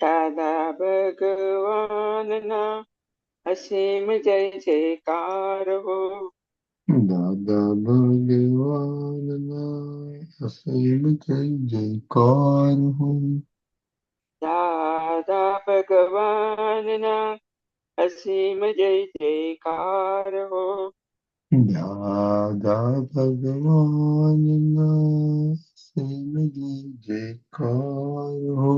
દાદા ભગવાનના અસીમ જય જયકાર હો. દાદા ભગવાનના અસીમ જય જયકાર હો. દાદા ભગવાનના અસીમ જય જયકાર હો. દાદા ભગવાનના અસીમ જય જયકાર હો.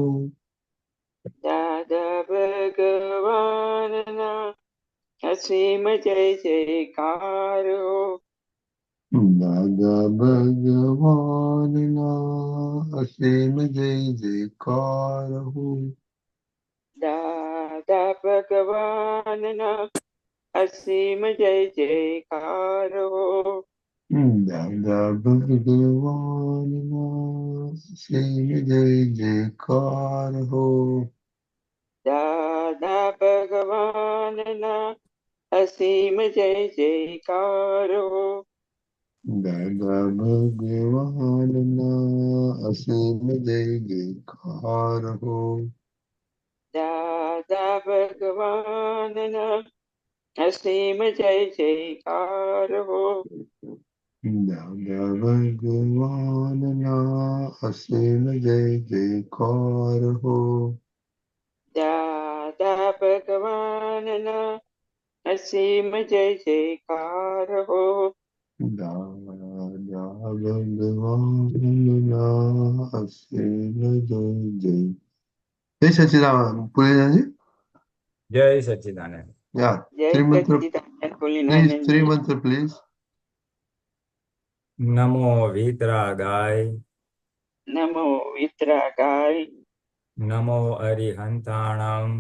દાદા ભગવાનના અસીમ જય જયકાર હો. દાદા ભગવાનના અસીમ જય જયકાર હો. દાદા ભગવાનના અસીમ જય જયકાર હો. દાદા ભગવાનના અસીમ જય જયકાર હો. દાદા ભગવાનના અસીમ જય જયકાર હો. દાદા ભગવાનના અસીમ જય જયકાર હો. દાદા ભગવાનના અસીમ જય જયકાર હો. દાદા ભગવાનના અસીમ જય જયકાર હો. દાદા ભગવાનના અસીમ જય જયકાર હો. દાદા ભગવાનના અસીમ જય જય. Jai Sachidanand, Pulinanandji. Jai Sachidanand. Yeah, Jai three mantra, Sachidanand please, three Pulinanandji. mantra, please. નમો વિતરાગાય, નમો વિતરાગાય, નમો અરિહંતાણમ,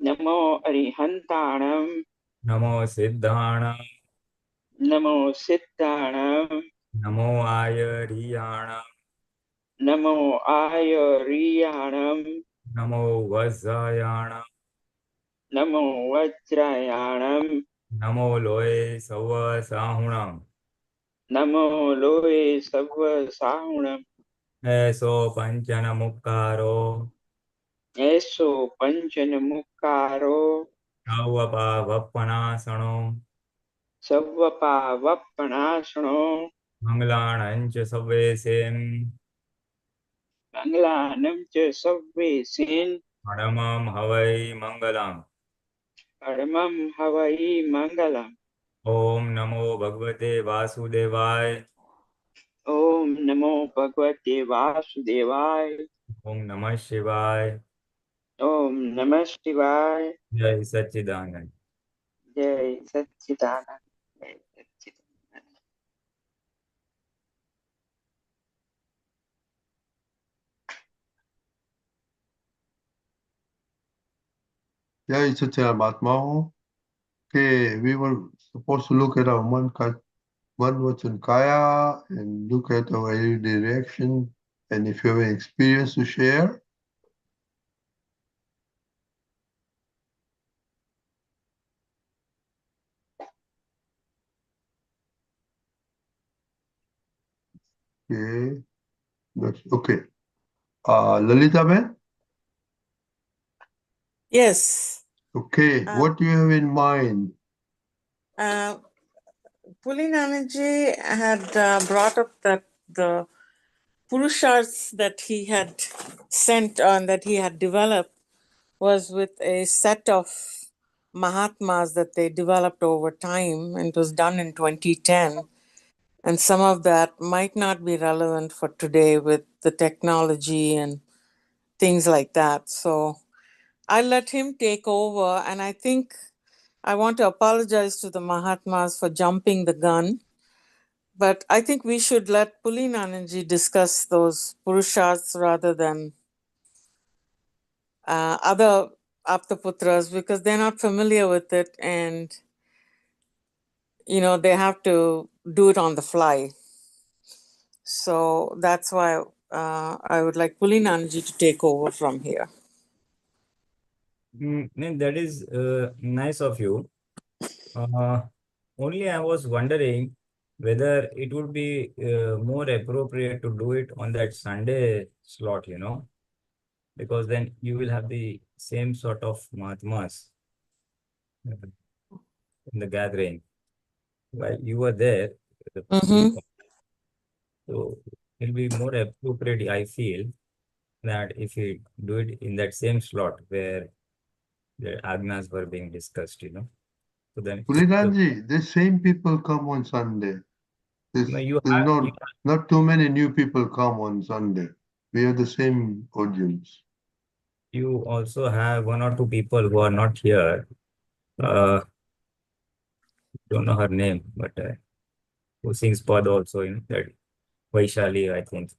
નમો અરિહંતાણમ, નમો સિદ્ધાણમ, નમો સિદ્ધાણમ, નમો આયરિયાણમ, નમો આયરિયાણમ, નમો વજ્રયાણમ, નમો વજ્રાયાણમ, નમો લોય સવ સાહુણમ. નમો લોય સર્વ સાહુણમ. એસો પંચન મુક્કારો, એસો પંચન મુક્કારો, નવપા વપનાસણો, સવ્વપા વપણાસણો, મંગલાણંચ સવેસેમ, મંગલાનમ ચ સવ્વેસીન, પરમમ હવૈ મંગલમ. પરમં હવૈ મંગલમ. ઓમ નમો ભગવતે વાસુદેવાય. ઓમ નમો ભગવતે વાસુદેવાય. ઓમ નમઃ શિવાય. ઓમ નમઃ શિવાય. જય સચ્ચિદાનંદ. જય સચ્ચિદાનંદ. જય સચ્ચિદાનંદ. Jai Sachidanand Mahatma. Okay, we were supposed to look at our Mann, Vachan, Kaya and look at our everyday reaction. And if you have an experience to share, okay, that's okay. Lalita Ben, Yes. okay, what do you have in mind? Pulinanandji had brought up that the Purusharths that he had sent on, that he had developed, was with a set of Mahatmas that they developed over time, and it was done in 2010. And some of that might not be relevant for today with the technology and things like that. So I let him take over, and I think I want to apologize to the Mahatmas for jumping the gun. But I think we should let Pulinanandji discuss those Purusharths rather than other Aptaputras, because they're not familiar with it, and they have to do it on the fly. So that's why I would like Pulinanandji to take over from here. That is nice of you. Only I was wondering whether it would be more appropriate to do it on that Sunday slot, because then you will have the same sort of Mahatmas in the gathering. While you were there, the Mm-hmm. so it'll be more appropriate, I feel, that if you do it in that same slot where the agnas were being discussed, So then, Pulinanandji, the same people come on Sunday. no, There's not too many new people come on Sunday. We have the same audience. you also have one or two people who are not here. Don't know her name, but who sings Pad also, that Vaishali, I think.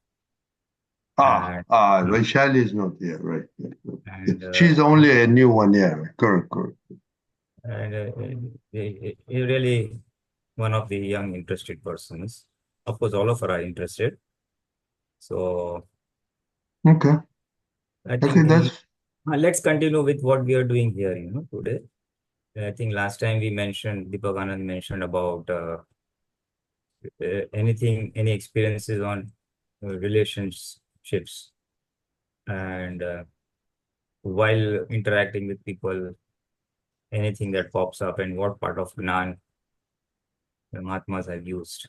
And, Vaishali is not here, right? and She's only a new one here. Correct. really one of the young interested persons. Of course, all of her are interested. So Okay. I Okay, think that's let's continue with what we are doing here, today. I think last time we mentioned, Deepakanand mentioned about any experiences on relationships, and while interacting with people, anything that pops up and what part of Gnan the Mahatmas have used,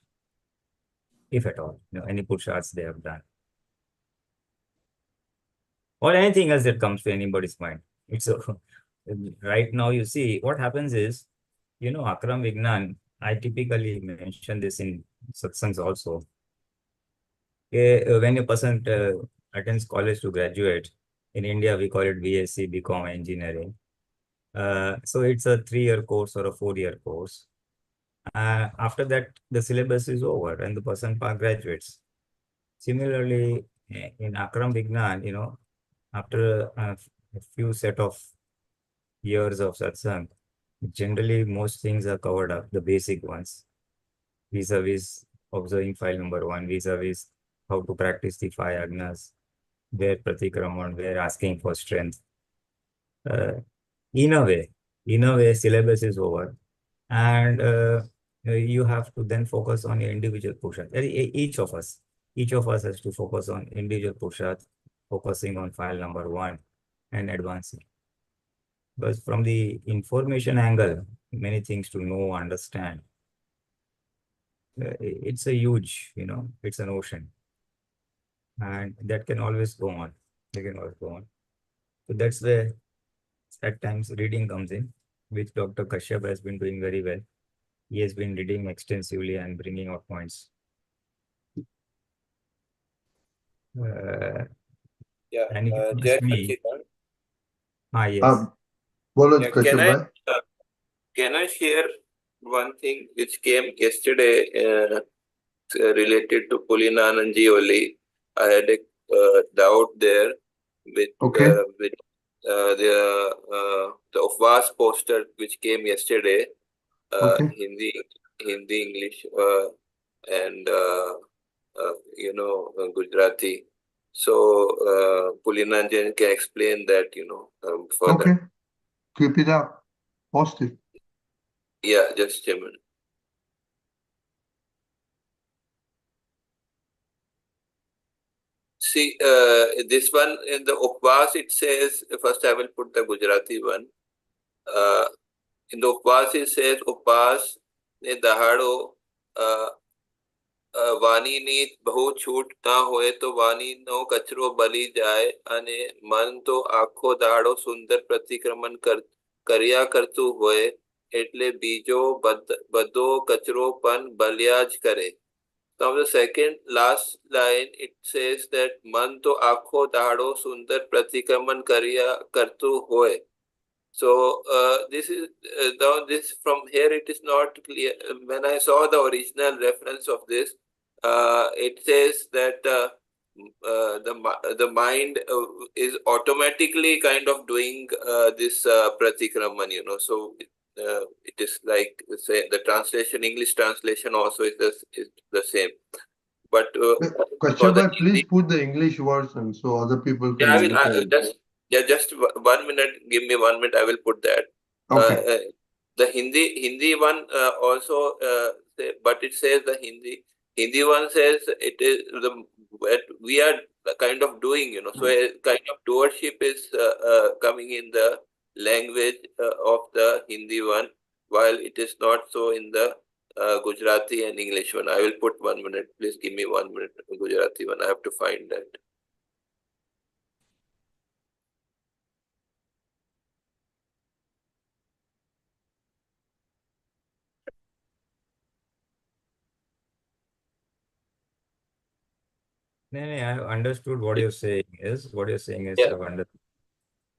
if at all, any purushas they have done, or anything else that comes to anybody's mind. It's right now, you see, what happens is, Akram Vignan, I typically mention this in satsangs also. When a person attends college to graduate, in India we call it BSc, BCom engineering. So it's a 3-year course or a 4-year course. After that, the syllabus is over and the person graduates. Similarly, in Akram Vignan, after a few set of years of satsang, generally most things are covered up, the basic ones, vis-a-vis observing file number 1, vis-a-vis how to practice the 5 agnas, where pratikraman, where asking for strength. In a way, syllabus is over, and you have to then focus on your individual purushat. Each of us has to focus on individual purushat, focusing on file number 1 and advancing. Because from the information angle, many things to know, understand. It's a huge, it's an ocean, and that can always go on. They can always go on. So that's where at times reading comes in, which Dr. Kashyap has been doing very well. He has been reading extensively and bringing out points. And if you ask me, yes. Can I share one thing which came yesterday related to Pulinanandji only? I had a doubt there with the Upvas poster which came yesterday, Hindi, English, and Gujarati. So Pulinanandji can explain that, further. Okay, keep it up. Positive. Yeah, just a minute. See, this one in the Upvas, it says, first I will put the Gujarati one. In the Upvas, it says, Upvas ne dahado વાણીની બહુ છૂટ ના હોય તો વાણીનો કચરો બળી જાય અને મન તો આખો દાડો સુંદર પ્રતિક્રમણ કર્યા કરતું હોય એટલે બીજો બધો કચરો પણ બળ્યા જ કરે. Now the second last line, it says that મન તો આખો દાડો સુંદર પ્રતિક્રમણ કર્યા કરતું હોય. So this is this from here it is not clear. When I saw the original reference of this, it says that the mind is automatically kind of doing this pratikraman, So it is like say the translation, English translation also is the same. But please put the English version so other people can understand. Just 1 minute. Give me 1 minute. I will put that. Okay. The Hindi one also, but it says the Hindi one says it is we are kind of doing, So a kind of doership is coming in the language of the Hindi one, while it is not so in the Gujarati and English one. I will put 1 minute. Please give me 1 minute. Gujarati one. I have to find that. No, I understood what you're saying is. What you're saying is, Yeah. I've understood.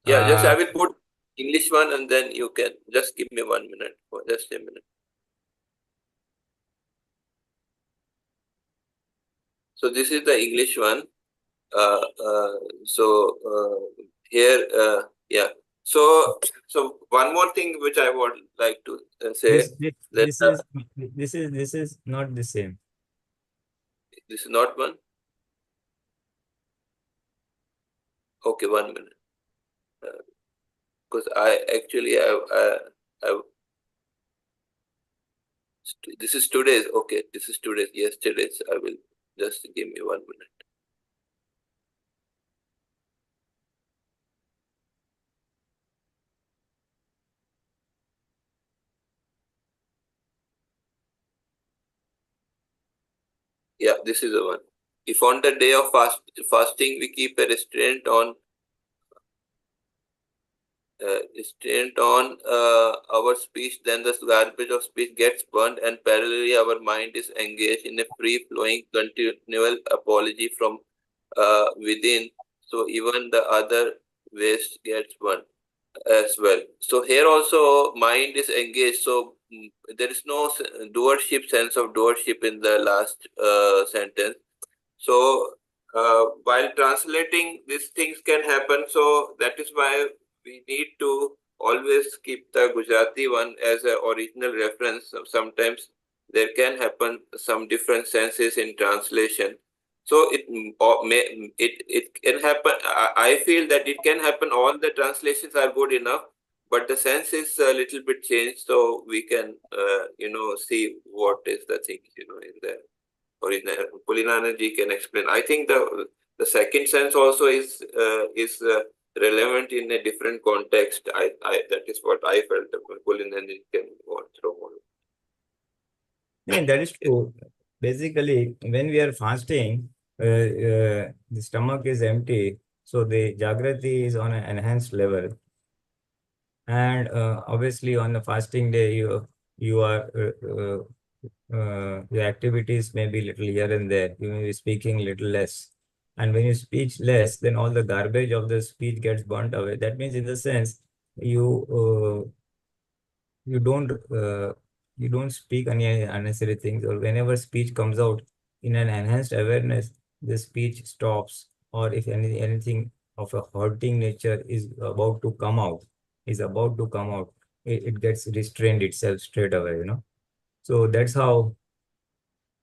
Yeah, just I will put English one and then you can just give me 1 minute. Just a minute. So this is the English one. Here, yeah. So one more thing which I would like to say This that this is not the same. this is not one. Okay, 1 minute. Because I actually this is today's. Okay, this is today's. Yesterday's. I will just give me 1 minute. Yeah, this is the one. If on the day of fasting we keep a restraint on our speech, then the garbage of speech gets burned, and parallelly our mind is engaged in a free-flowing, continual apology from within. So even the other waste gets burned as well. So here also mind is engaged. So there is no doership, sense of doership in the last sentence. So while translating, these things can happen. So that is why we need to always keep the Gujarati one as an original reference. Sometimes there can happen some different senses in translation. So it can happen. I feel that it can happen. All the translations are good enough, but the sense is a little bit changed. So we can see what is the thing in there. Pulinanandji can explain. I think the second sense also is relevant in a different context. That is what I felt. Pulinanandji can throw more. Yeah, that is true. Basically, when we are fasting, the stomach is empty, so the Jagrati is on an enhanced level. And obviously, on the fasting day, you are your activities may be little here and there. You may be speaking little less. And when you speak less, then all the garbage of the speech gets burnt away. That means, in the sense, you you don't you don't speak any unnecessary things, or whenever speech comes out in an enhanced awareness, the speech stops, or if anything of a hurting nature is about to come out, it gets restrained itself straight away, So that's how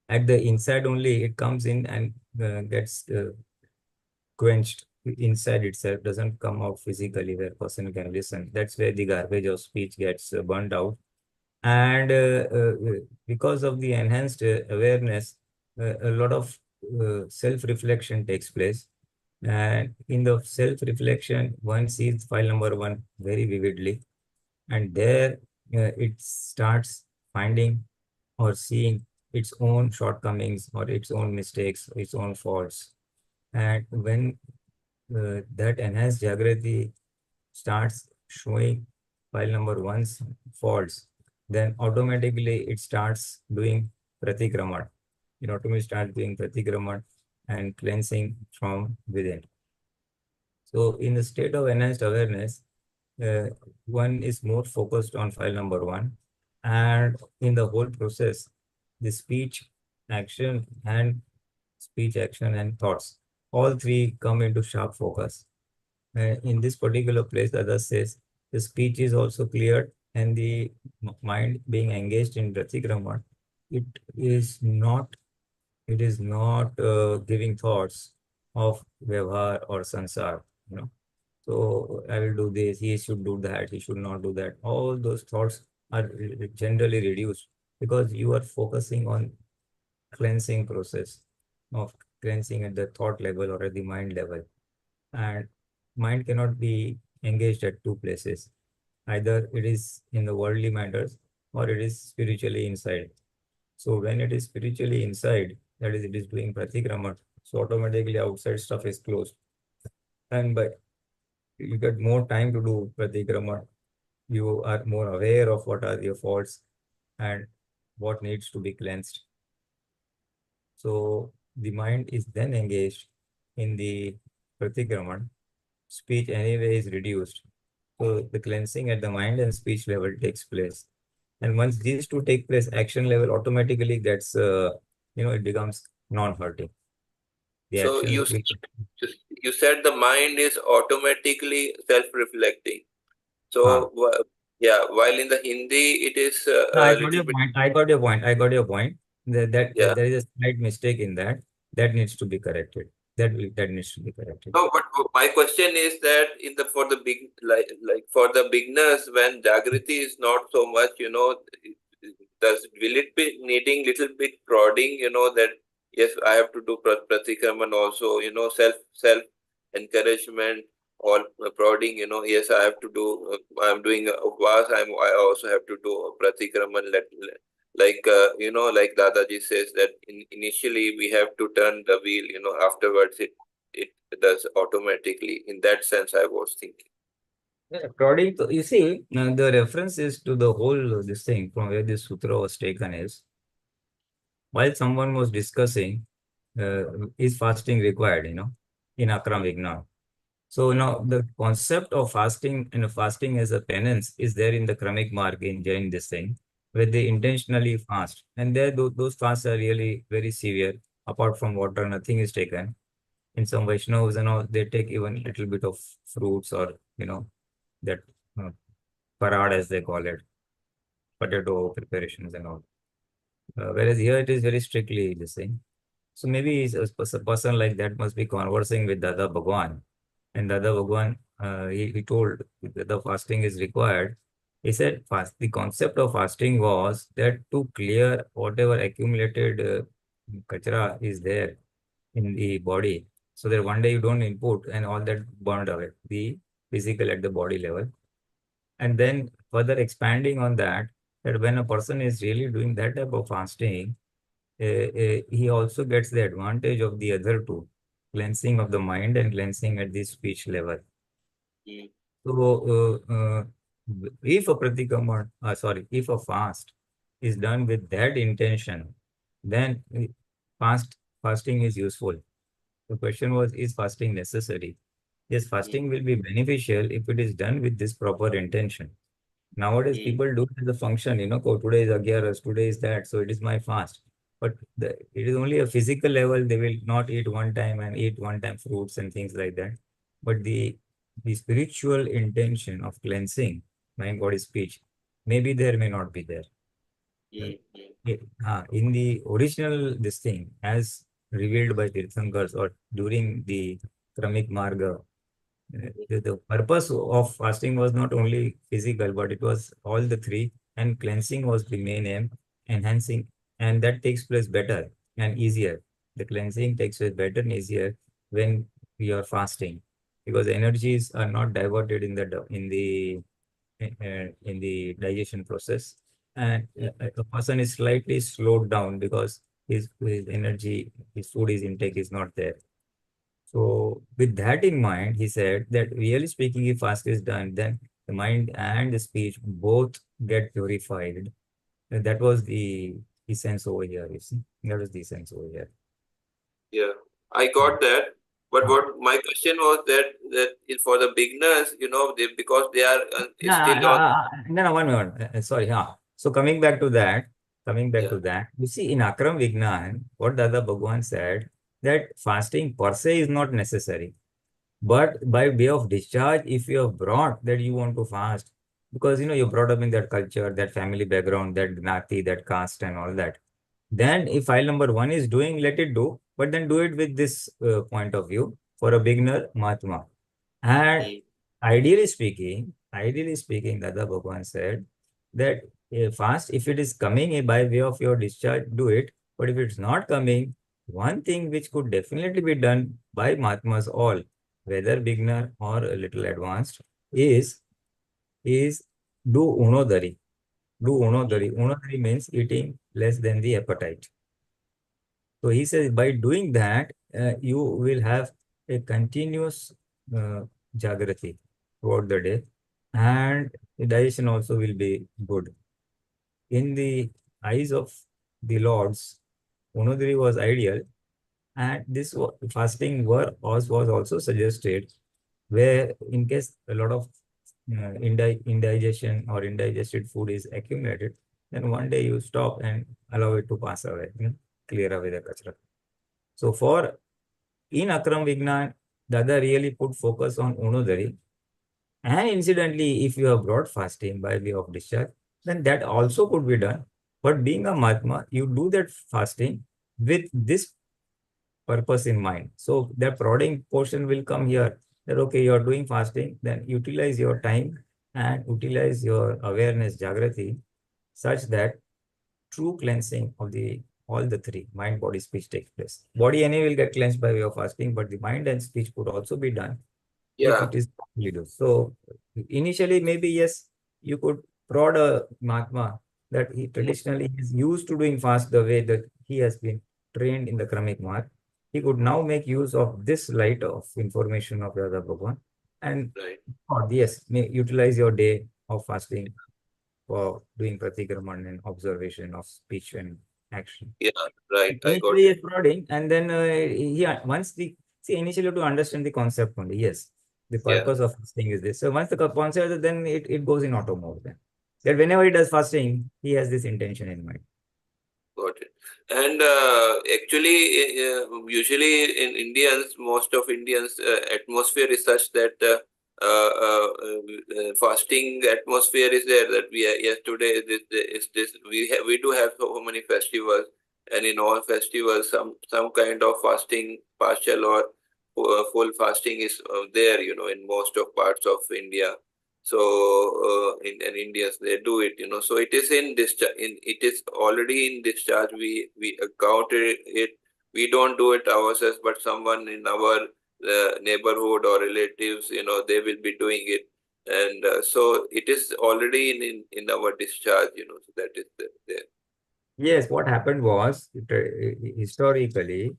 at the inside only it comes in and gets quenched inside itself, doesn't come out physically where person can listen. That's where the garbage of speech gets burnt out. And because of the enhanced awareness, a lot of self-reflection takes place. And in the self-reflection, one sees file number 1 very vividly. And there it starts finding or seeing its own shortcomings or its own mistakes, its own faults. And when that enhanced Jagrati starts showing file number 1's faults, then automatically it starts doing pratikraman. It automatically starts doing pratikraman and cleansing from within. So in the state of enhanced awareness, one is more focused on file number 1, and in the whole process, the action speech action and thoughts, all three come into sharp focus. In this particular place, the other says the speech is also cleared, and the mind being engaged in pratikraman, it is not giving thoughts of vyavhar or sansar, So I will do this, he should do that, he should not do that. All those thoughts are generally reduced because you are focusing on cleansing process of cleansing at the thought level or at the mind level. And mind cannot be engaged at two places. Either it is in the worldly matters or it is spiritually inside. So when it is spiritually inside, that is, it is doing pratikrama, so automatically outside stuff is closed. And by you get more time to do pratikrama, you are more aware of what are your faults and what needs to be cleansed. So the mind is then engaged in the pratikraman. Speech anyway is reduced. So the cleansing at the mind and speech level takes place. And once these two take place, action level automatically gets, it becomes non-hurting. The So action. you said the mind is automatically self-reflecting. So yeah, while in the Hindi it is No, a I got little your bit. point. I got your point. I got your point. That Yeah. there is a slight mistake in that. That needs to be corrected. That needs to be corrected. No, but my question is that for the like for the beginners, when Jagriti is not so much, will it be needing little bit prodding, that yes, I have to do pratikraman also, self encouragement or prodding, yes, I have to do, I'm doing upvas, I also have to do pratikraman, like like Dadaji says that initially we have to turn the wheel, afterwards it does automatically. In that sense, I was thinking. Yeah, prodding, you see, the reference is to the whole this thing from where this sutra was taken is while someone was discussing is fasting required, in Akram Vignan. So now the concept of fasting and fasting as a penance is there in the Kramik mark in Jain this thing, where they intentionally fast. And there those fasts are really very severe. Apart from water, nothing is taken. In some Vaishnavas, they take even little bit of fruits or, that uh, parad as they call it, potato preparations and all. Whereas here it is very strictly the same. So maybe a person like that must be conversing with Dada Bhagwan. And Dada Bhagwan, he told that the fasting is required. He said the concept of fasting was that to clear whatever accumulated kachra is there in the body, so that one day you don't input and all that burned away, the physical at the body level. And then further expanding on that, that when a person is really doing that type of fasting, he also gets the advantage of the other two, cleansing of the mind and cleansing at the speech level. So, if a if a fast is done with that intention, then fasting is useful. The question was, is fasting necessary? Yes, fasting will be beneficial if it is done with this proper intention. Nowadays, people do it as a function, oh, today is Agyaras, today is that, so it is my fast. But it is only a physical level, they will not eat one time and eat one time fruits and things like that. But the spiritual intention of cleansing mind, body, speech, maybe there, may not be there. In the original, this thing, as revealed by Tirthankars or during the Kramik Marga, the purpose of fasting was not only physical, but it was all the three, and cleansing was the main aim, enhancing, and that takes place better and easier. The cleansing takes place better and easier when we are fasting, because energies are not diverted in the digestion process, and a person is slightly slowed down because his energy, his food, his intake is not there. So with that in mind, he said that really speaking, if fast is done, then the mind and the speech both get purified. And that was the essence over here, you see. That was the essence over here. Yeah, I got that. But what my question was that is for the beginners, because they are still on. No, 1 minute. Sorry. So coming back to that, you see, in Akram Vignan, what Dada Bhagwan said, that fasting per se is not necessary. But by way of discharge, if you have brought that you want to fast, because you're brought up in that culture, that family background, that gnati, that caste, and all that, then if file number 1 is doing, let it do, but then do it with this point of view for a beginner, Mahatma. And ideally speaking, Dada Bhagwan said that fast, if it is coming by way of your discharge, do it. But if it's not coming, one thing which could definitely be done by Mahatmas all, whether beginner or a little advanced, is do Unodari. Do Unodari. Unodari means eating less than the appetite. So he says by doing that, you will have a continuous Jagrati throughout the day, and the digestion also will be good. In the eyes of the lords, Unodari was ideal, and this fasting was also suggested, where in case a lot of indigestion or indigested food is accumulated, then one day you stop and allow it to pass away, clear away the kachra. So in Akram Vignan, Dada really put focus on Unodari. And incidentally, if you have brought fasting by way of discharge, then that also could be done. But being a Mahatma, you do that fasting with this purpose in mind. So the prodding portion will come here that, okay, you are doing fasting, then utilize your time and utilize your awareness, Jagrati, such that true cleansing of all the three, mind, body, speech, takes place. Body anyway will get cleansed by way of fasting, but the mind and speech could also be done if Yeah. it is properly done. So initially, maybe yes, you could prod a Mahatma that he traditionally is used to doing fast the way that he has been trained in the Kramik Marg. He could now make use of this light of information of Dada Bhagwan and yes, may utilize your day of fasting for doing pratikraman and observation of speech and action. Yeah, right. I got Initially, it. it's prodding, and then once initially to understand the concept only. Yes, the Yeah. purpose of fasting is this. So once the concept, then it goes in auto mode. Then that whenever he does fasting, he has this intention in mind. Got it. And actually, usually in Indians, most of Indians, atmosphere is such that fasting atmosphere is there. That we are, yes, today is this we do have so many festivals, and in all festivals, some kind of fasting, partial or full fasting is there. In most of parts of India. So in Indians they do it, So it is in discharge. It is already in discharge. We accounted it. We don't do it ourselves, but someone in our neighborhood or relatives, they will be doing it, and so it is already in our discharge, So that is there. Yes, what happened was historically,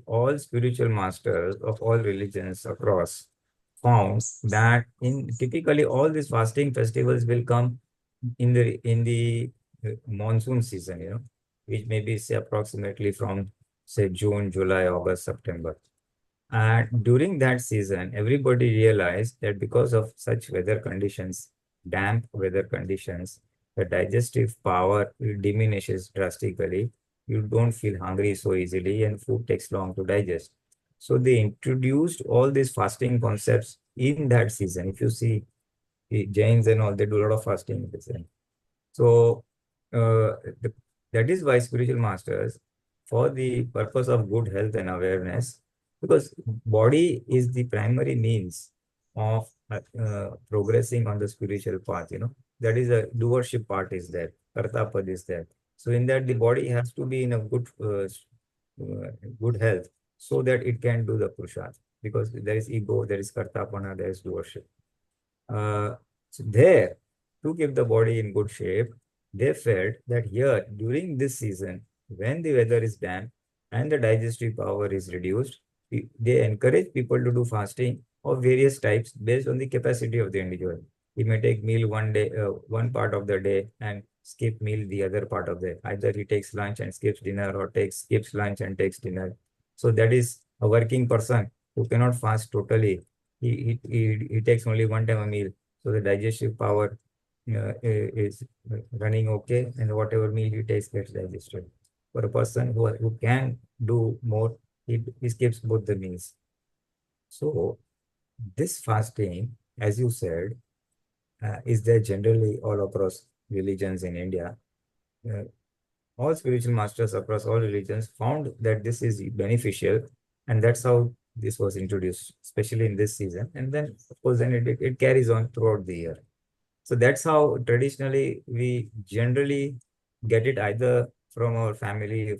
all spiritual masters of all religions across found that in typically all these fasting festivals will come in the monsoon season, which may be say approximately from say June, July, August, September. And during that season, everybody realized that because of such weather conditions, damp weather conditions, the digestive power diminishes drastically. You don't feel hungry so easily, and food takes long to digest. So they introduced all these fasting concepts in that season. If you see the Jains and all, they do a lot of fasting in the season. So the, that is why spiritual masters, for the purpose of good health and awareness, because body is the primary means of progressing on the spiritual path, that is a doership part is there, kartapad is there. So in that the body has to be in a good health so that it can do the purusharth, because there is ego, there is kartapana, there is doership. So there, to keep the body in good shape, they felt that here during this season, when the weather is damp and the digestive power is reduced, they encourage people to do fasting of various types based on the capacity of the individual. He may take meal one day, one part of the day, and skip meal the other part of the day. Either he takes lunch and skips dinner, or skips lunch and takes dinner. So that is a working person who cannot fast totally. He takes only one time a meal. So the digestive power is running okay, and whatever meal he takes gets digested. For a person who can do more, he skips both the meals. So this fasting, as you said, is there generally all across religions in India. All spiritual masters across all religions found that this is beneficial, and that's how this was introduced, especially in this season. And then, of course, then it carries on throughout the year. So that's how traditionally we generally get it either from our family,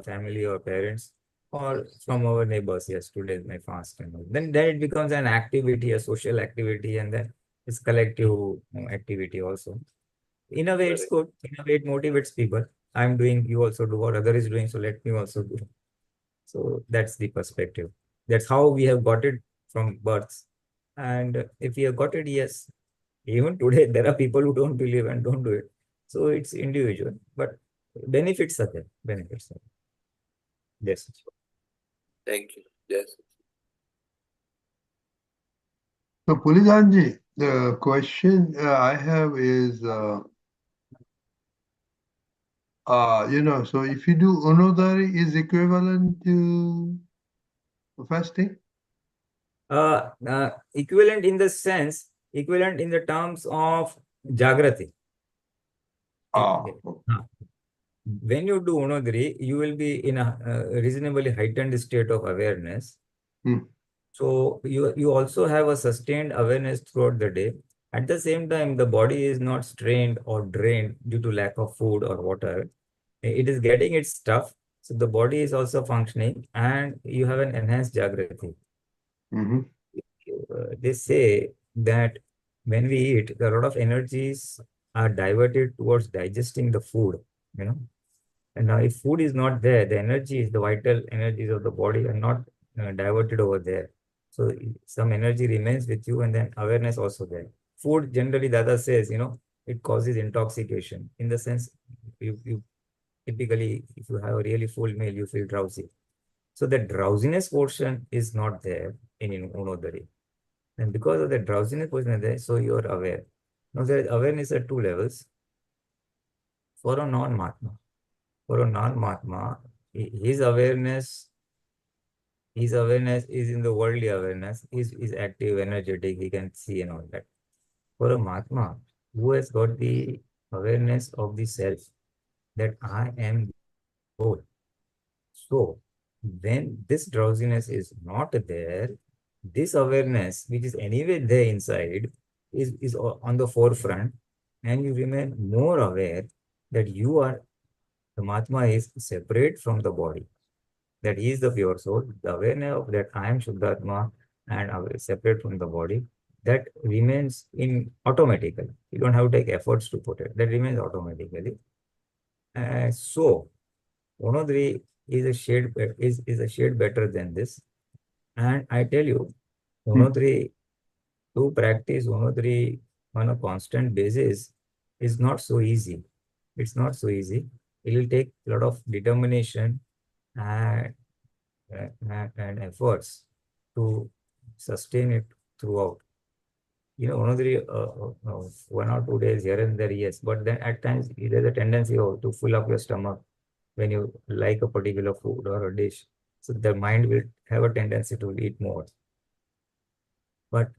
family or parents, or from our neighbors. Yes, today is my fast. And all. Then it becomes an activity, a social activity, and then it's collective activity also. In a way, it's good. In a way, it motivates people. I'm doing, you also do what other is doing, so let me also do. So that's the perspective. That's how we have got it from birth. And if we have got it, yes, even today, there are people who don't believe and don't do it. So it's individual, but benefits are there. Benefits are there. Yes. Thank you. Yes. So, Pulinanandji, the question I have is, so if you do Unodari is equivalent to fasting? Equivalent in the sense, equivalent in the terms of Jagrati. Ah, When you do Unodari, you will be in a reasonably heightened state of awareness. So you also have a sustained awareness throughout the day. At the same time, the body is not strained or drained due to lack of food or water. It is getting its stuff. So the body is also functioning and you have an enhanced Jagrati. They say that when we eat, a lot of energies are diverted towards digesting the food, And now if food is not there, the energies, the vital energies of the body are not diverted over there. So some energy remains with you and then awareness also there. Food generally, Dada says, it causes intoxication. In the sense, you typically, if you have a really full meal, you feel drowsy. So the drowsiness portion is not there in Unodari. And because of the drowsiness portion is there, so you are aware. Now there is awareness at two levels. For a non-Mahatma, his awareness is in the worldly awareness, is active, energetic, he can see and all that. For a Mahatma who has got the awareness of the self, that I am the whole. So when this drowsiness is not there, this awareness, which is anyway there inside, is on the forefront, and you remain more aware that the Mahatma is separate from the body, that he is the pure soul. The awareness of that I am Shuddhatma and separate from the body, that remains in automatically. You don't have to take efforts to put it. That remains automatically. So Unodari is a shade better than this. And I tell you, Unodari, to practice Unodari on a constant basis is not so easy. It's not so easy. It will take a lot of determination and efforts to sustain it throughout. Unodari, 1 or 2 days here and there, yes. But then at times, there's a tendency to fill up your stomach when you like a particular food or a dish. So the mind will have a tendency to eat more. But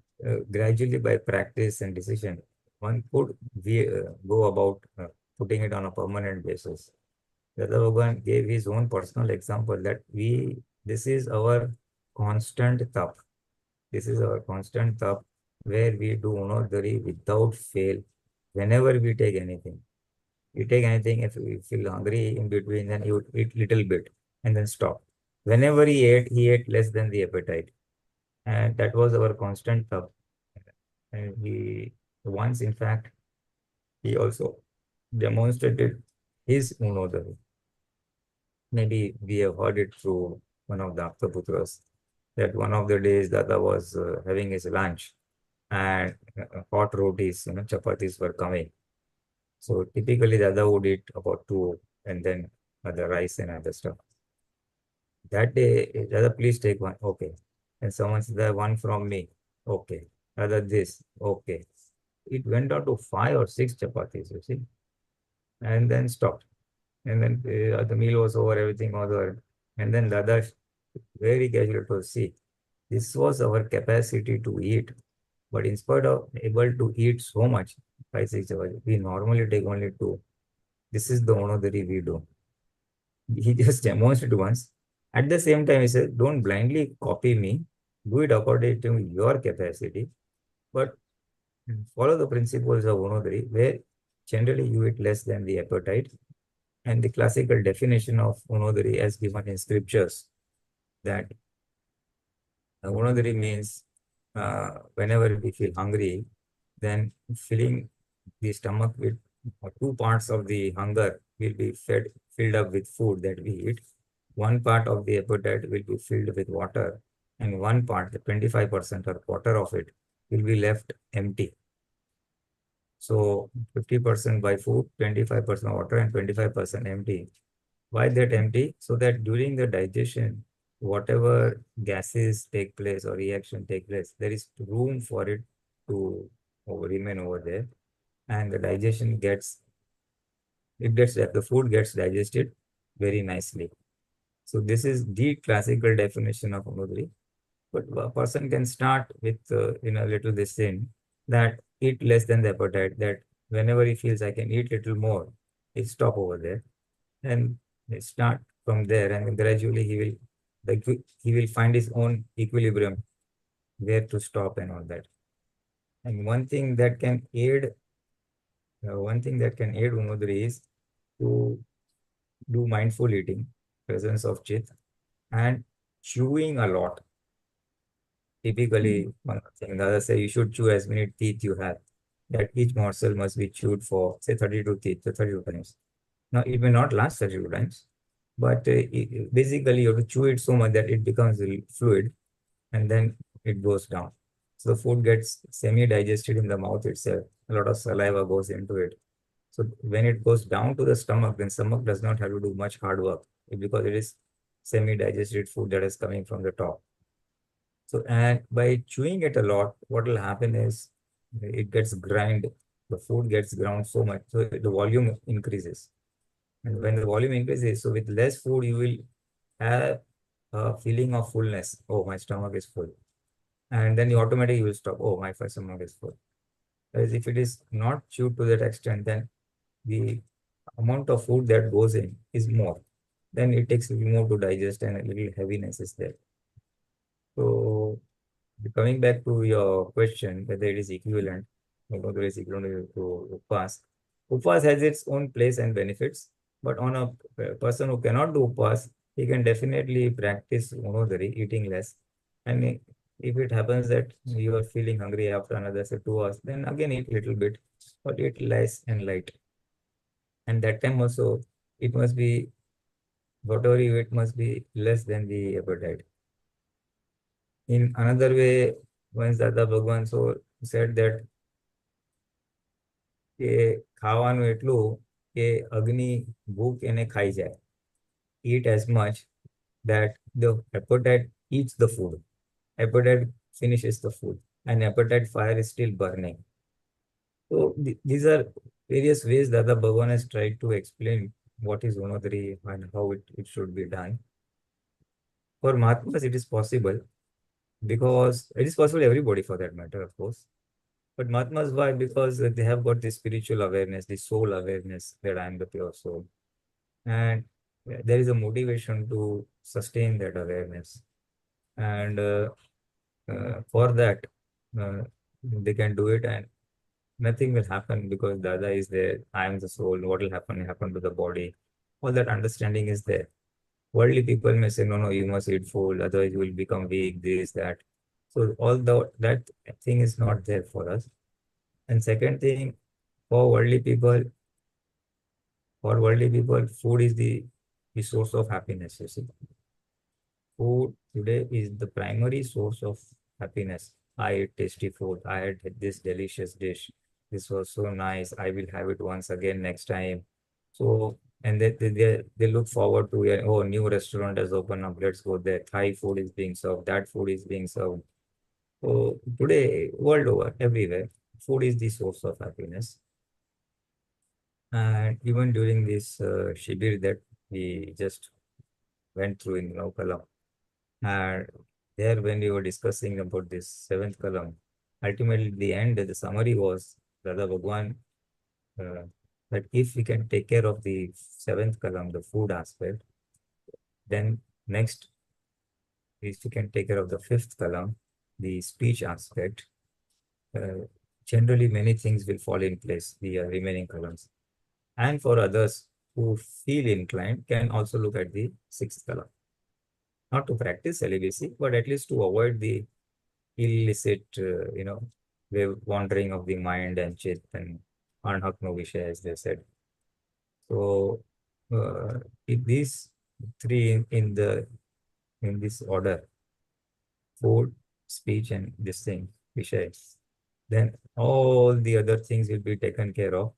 gradually by practice and decision, one could go about putting it on a permanent basis. Dada Bhagwan gave his own personal example that this is our constant tap. This is our constant tap where we do Unodari without fail whenever we take anything. You take anything, if you feel hungry in between, then you eat little bit and then stop. Whenever he ate less than the appetite. And that was our constant tap. And once, in fact, he also demonstrated his Unodari. Maybe we have heard it through one of the Aptaputras, that one of the days Dada was having his lunch and hot rotis, chapatis were coming. So typically Dada would eat about 2 and then other rice and other stuff. That day, Dada, please take one. Okay. And someone said, one from me. Okay. Other this. Okay. It went down to 5 or 6 chapatis, you see. And then stopped. And then the meal was over, everything was over. And then Dada very casual to see, this was our capacity to eat. But in spite of able to eat so much, 5, 6 chapatis, we normally take only 2. This is the Unodari we do. He just demonstrated once. At the same time, he said, don't blindly copy me. Do it according to your capacity. But follow the principles of Unodari, where generally you eat less than the appetite. And the classical definition of Unodari as given in scriptures, that Unodari means whenever we feel hungry, then filling the stomach with two parts of the hunger will be filled up with food that we eat. One part of the appetite will be filled with water, and one part, the 25% or quarter of it, will be left empty. So 50% by food, 25% water, and 25% empty. Why that empty? So that during the digestion, whatever gases take place or reaction take place, there is room for it to remain over there, and the digestion the food gets digested very nicely. So this is the classical definition of Unodari. But a person can start with in a little this thing, that eat less than the appetite, that whenever he feels I can eat little more, he stop over there and start from there, and gradually he will find his own equilibrium where to stop and all that. And one thing that can aid Unodari is to do mindful eating, presence of chit, and chewing a lot. Typically, one thing the other say you should chew as many teeth you have. That each morsel must be chewed for say 32 teeth, so 32 times. Now it may not last 32 times, but basically you have to chew it so much that it becomes fluid, and then it goes down. So the food gets semi-digested in the mouth itself. A lot of saliva goes into it. So when it goes down to the stomach, then stomach does not have to do much hard work because it is semi-digested food that is coming from the top. So, and by chewing it a lot, what will happen is it gets grind, the food gets ground so much, so the volume increases. And when the volume increases, so with less food, you will have a feeling of fullness. Oh, my stomach is full. And then you automatically will stop. Oh, my stomach is full. Whereas if it is not chewed to that extent, then the amount of food that goes in is more. Then it takes a little more to digest and a little heaviness is there. So coming back to your question, whether it is equivalent, whether it is equivalent to upas. Upas has its own place and benefits, but on a person who cannot do upas, he can definitely practice Unodari, eating less. And if it happens that you are feeling hungry after another say 2 hours, then again eat little bit, but eat less and light. And that time also, it must be, whatever you eat must be less than the appetite. In another way, once Dada Bhagwan said that કે ખાવાનું એટલું કે અગ્નિ ભૂખ એને ખાઈ જાય. Eat as much that the appetite eats the food. Appetite finishes the food, and appetite fire is still burning. So these are various ways that the Bhagwan has tried to explain what is Unodari and how it should be done. For Mahatmas, it is possible because it is possible everybody for that matter, of course. But Mahatmas, why? Because they have got this spiritual awareness, the soul awareness that I am the pure soul. And there is a motivation to sustain that awareness. And for that, they can do it, and nothing will happen because Dada is there. I am the soul. What will happen to the body. All that understanding is there. Worldly people may say, no, you must eat food, otherwise you will become weak, this, that. So all that thing is not there for us. And second thing, for worldly people, food is the source of happiness. You see, food today is the primary source of happiness. I ate tasty food. I had this delicious dish. This was so nice. I will have it once again next time. So, and they look forward to, oh, new restaurant has opened up. Let's go there. Thai food is being served. That food is being served. So today, world over, everywhere, food is the source of happiness. And even during this shibir that we just went through in Kalam, and there when we were discussing about this seventh Kalam, ultimately the end, the summary was Dada Bhagwan that if we can take care of the seventh Kalam, the food aspect, then next, if we can take care of the fifth Kalam, the speech aspect, generally many things will fall in place, the remaining columns. And for others who feel inclined can also look at the sixth column. Not to practice celibacy, but at least to avoid the illicit, wandering of the mind and chit and anhakno vishay, as they said. So, if these three in this order, food, speech, and this thing, vishay, then all the other things will be taken care of.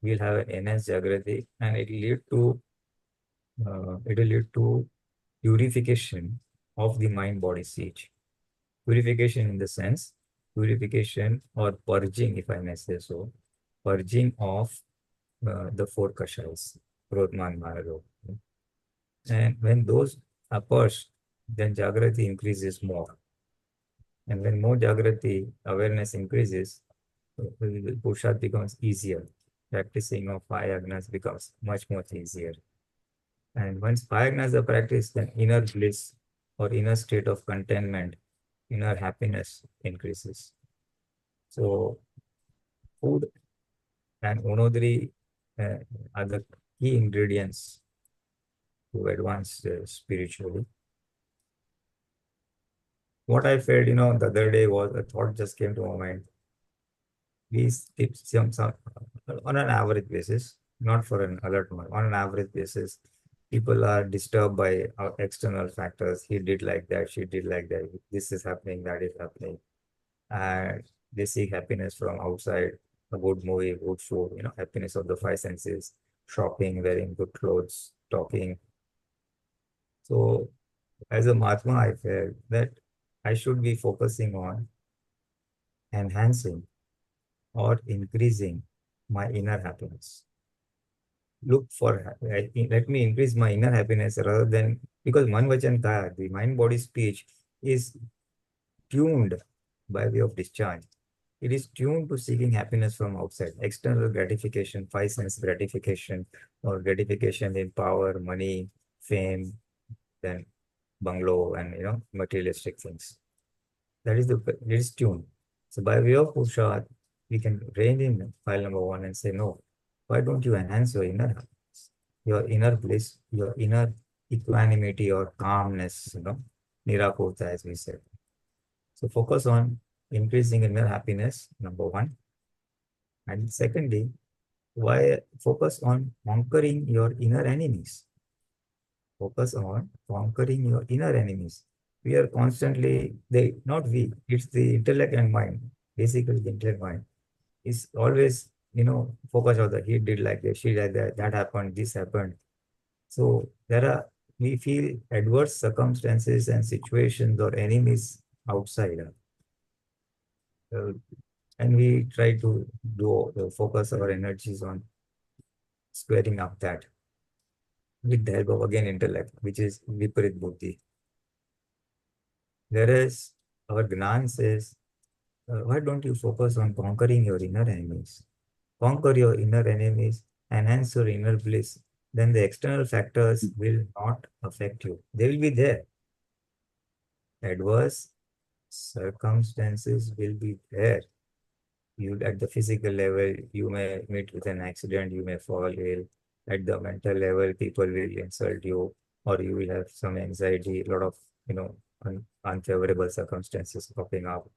We'll have an enhanced jagrati, and it will lead to purification of the mind body siege. Purification in the sense, purification or purging, if I may say so, purging of the four kashais, Krodh, Mara. And when those are purged, then Jagrati increases more. And when more Jagrati awareness increases, Purusharth becomes easier. Practicing of five agnas becomes much easier. And once five agnas are practiced, then inner bliss or inner state of contentment, inner happiness increases. So, food and Unodari are the key ingredients to advance spiritually. What I felt, the other day was a thought just came to my mind. We keep some on an average basis, not for an alert one, on an average basis, people are disturbed by external factors. He did like that, she did like that, this is happening, that is happening. And they seek happiness from outside, a good movie, good food, happiness of the five senses, shopping, wearing good clothes, talking. So as a Mahatma, I felt that I should be focusing on enhancing or increasing my inner happiness. Let me increase my inner happiness rather than, because Mann, Vachan, Kaya, the mind, body, speech is tuned by way of discharge. It is tuned to seeking happiness from outside, external gratification, five sense gratification, or gratification in power, money, fame, then bungalow, and materialistic things. It is tuned. So by way of Purusharth, we can rein in file number 1 and say, no, why don't you enhance your inner happiness, your inner bliss, your inner equanimity or calmness, nirakurta, as we said. So focus on increasing inner happiness, number 1. And secondly, why focus on conquering your inner enemies? Focus on conquering your inner enemies. We are constantly, not we, it's the intellect and mind, basically the intellect mind is always, focus on that he did like that, she like that happened, this happened. So we feel adverse circumstances and situations or enemies outside. And we try to focus our energies on squaring up that with the help of, again, intellect, which is Viparit Buddhi. Whereas our Gnan says, why don't you focus on conquering your inner enemies? Conquer your inner enemies, enhance your inner bliss, then the external factors will not affect you. They will be there. Adverse circumstances will be there. At the physical level, you may meet with an accident, you may fall ill. At the mental level, people will insult you, or you will have some anxiety, a lot of, unfavorable circumstances popping up.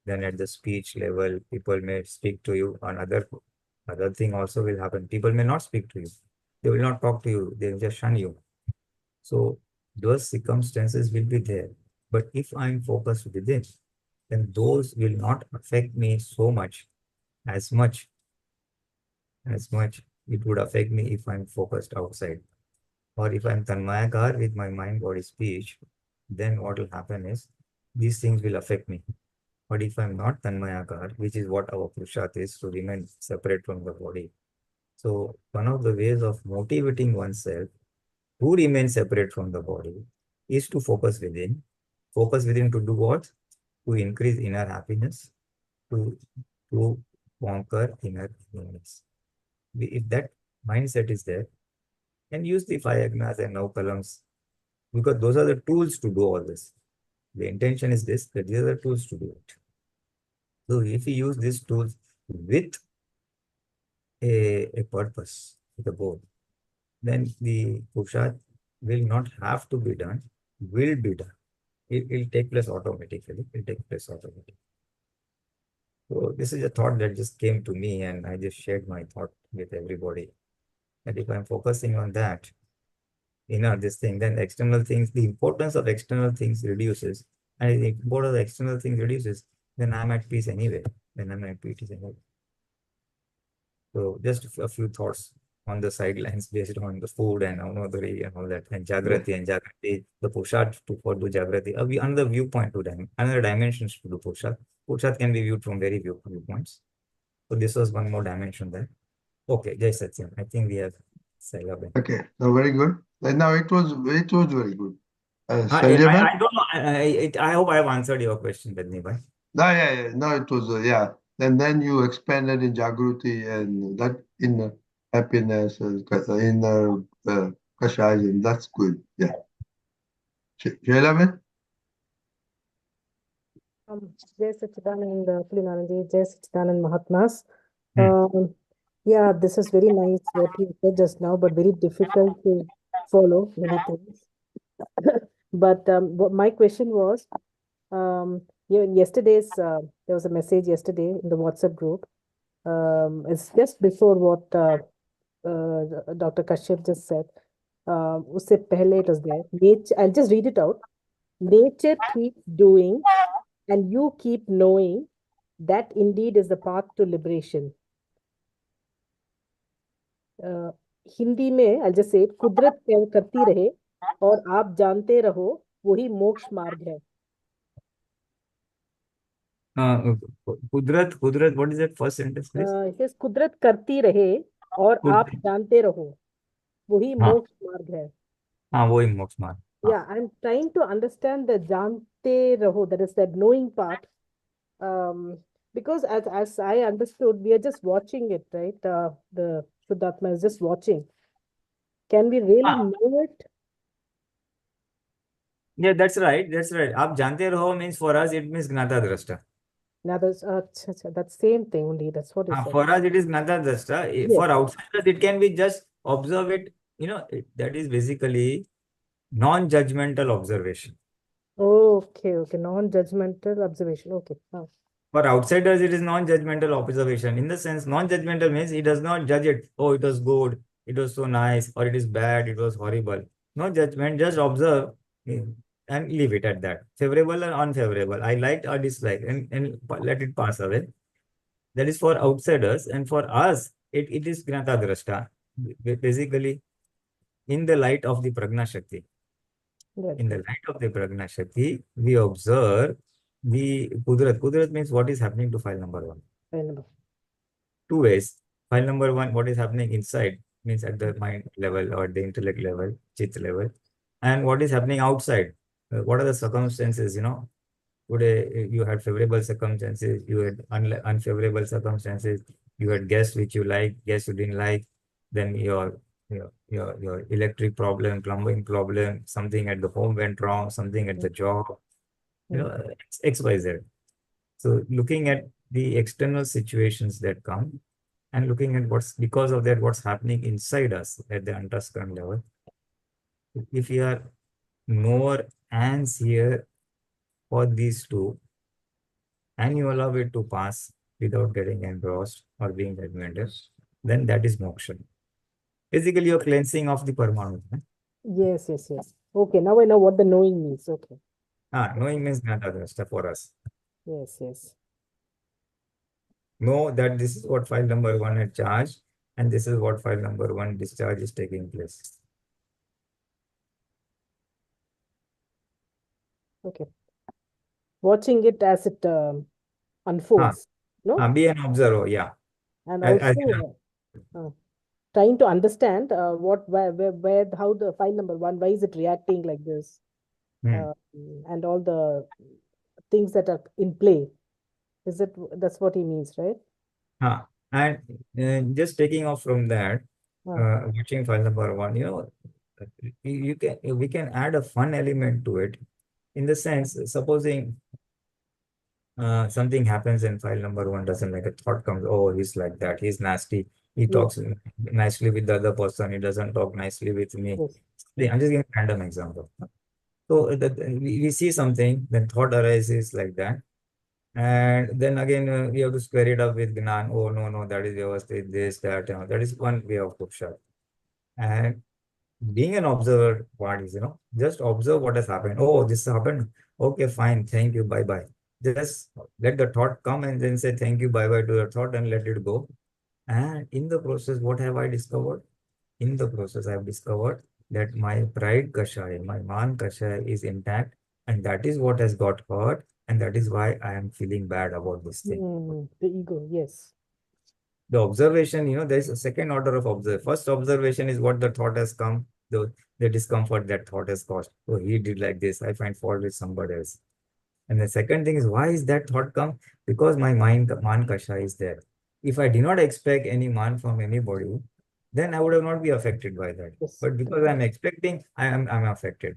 Then at the speech level, people may speak to you on other thing also will happen. People may not speak to you. They will not talk to you. They will just shun you. So those circumstances will be there. But if I'm focused within, then those will not affect me so much, as much it would affect me if I'm focused outside. Or if I'm tanmayakar with my mind, body, speech, then what will happen is these things will affect me. But if I'm not tanmayakar, which is what our Purusharth is, to remain separate from the body. So one of the ways of motivating oneself to remain separate from the body is to focus within. Focus within to do what? To increase inner happiness, to conquer inner enemies. If that mindset is there, and use the five agnas and now columns, because those are the tools to do all this. The intention is this, that these are the tools to do it. So if we use these tools with a purpose, to the goal, then the Purusharth will not have to be done, will be done. It will take place automatically. It will take place automatically. So this is a thought that just came to me, and I just shared my thought with everybody. That if I'm focusing on that, this thing, then external things, the importance of external things reduces. And if the importance of the external things reduces, then I'm at peace anyway. So just a few thoughts on the sidelines based on the food and Unodari and all that, and Jagrati, the Purusharth for do Jagrati. Another viewpoint to them, another dimensions to do Purusharth. Purusharth can be viewed from very viewpoints. So this was one more dimension there. Okay, Jai Satsang. I think we have Sailaben. Okay, so very good. And now it was very good. I Sanjay, don't know. I hope I have answered your question, Bedni bhai. no, it was yeah. And then you expanded in Jagruti and that inner happiness, inner kashayam. That's good. Yeah. Jailaben? Jai Sachidanand Pulinanandji, Jai Sachidanand Mahatmas. Yeah, this is very nice what you said just now, but very difficult to follow many things. But my question was, yesterday's there was a message yesterday in the WhatsApp group. It's just before what Dr. Kashyap just said. Usse pehle it was there. Nature, I'll just read it out. Nature keeps doing, and you keep knowing that indeed is the path to liberation. Hindi में I'll just say it, कुदरत करती रहे और आप जानते रहो वही मोक्ष मार्ग है. Kudrat, what is that first sentence, please? It says कुदरत करती रहे और आप जानते रहो वही मोक्ष मार्ग है. वही मोक्ष मार्ग. Yeah, I'm trying to understand the jante raho, that is that knowing part. Because as I understood, we are just watching it, right? The Shuddhatma is just watching. Can we really know it? Yeah, that's right. Aap jante raho means for us it means Gnata Drashta. Now that's same thing only. That's what it says. For us it is Gnata Drashta. Yes. For outsiders it can be just observe it. That is basically non-judgmental observation. Okay. Non-judgmental observation. Okay. For outsiders, it is non-judgmental observation. In the sense, non-judgmental means he does not judge it. Oh, it was good, it was so nice, or it is bad, it was horrible. No judgment, just observe and leave it at that. Favorable or unfavorable. I liked or disliked, and let it pass away. That is for outsiders. And for us, it is Gnata Drashta. Basically, in the light of the Prajna Shakti. Right. In the light of the Prajna Shakti, we observe the Kudrat. Kudrat means what is happening to file number 1. File number. 2 ways. File number 1, what is happening inside, means at the mind level or the intellect level, chit level. And what is happening outside. What are the circumstances, Today you had favorable circumstances, you had unfavorable circumstances, you had guests which you like, guests you didn't like, then your electric problem, plumbing problem, something at the home went wrong, something at the job, XYZ. So looking at the external situations that come and looking at because of that, what's happening inside us at the understand level. If you are more ants here for these two, and you allow it to pass without getting engrossed or being judgmental, then that is moksha. Basically, you're cleansing of the Parmanu. Yes. Okay, now I know what the knowing means. Okay. Knowing means Gnata Drashta for us. Yes. Know that this is what file number 1 had charged, and this is what file number 1 discharge is taking place. Okay. Watching it as it unfolds. No? Be an observer, yeah. And also trying to understand where how the file number 1, why is it reacting like this? And all the things that are in play. That's what he means, right? And just taking off from that, watching file number 1, we can add a fun element to it, in the sense, supposing something happens in file number 1 doesn't like, a thought comes, oh, he's like that, he's nasty, He Yes. talks nicely with the other person. He doesn't talk nicely with me. Yes. I'm just giving a random example. So we see something, then thought arises like that. And then again, we have to square it up with Gnan. Oh, no, that is Vyavasthit, this, that. That is one way of Puksha. And being an observer, what is, just observe what has happened. Oh, this happened. Okay, fine. Thank you. Bye-bye. Just let the thought come and then say thank you, bye-bye to the thought and let it go. And in the process, what have I discovered? In the process, I have discovered that my pride kashaya, my man kashaya is intact, and that is what has got hurt, and that is why I am feeling bad about this thing. The ego, yes. The observation, there is a second order of observation. First observation is what the thought has come, the discomfort that thought has caused. Oh, he did like this. I find fault with somebody else. And the second thing is, why is that thought come? Because my mind, man kasha is there. If I did not expect any man from anybody, then I would have not be affected by that. Yes. But because I'm expecting, I'm affected.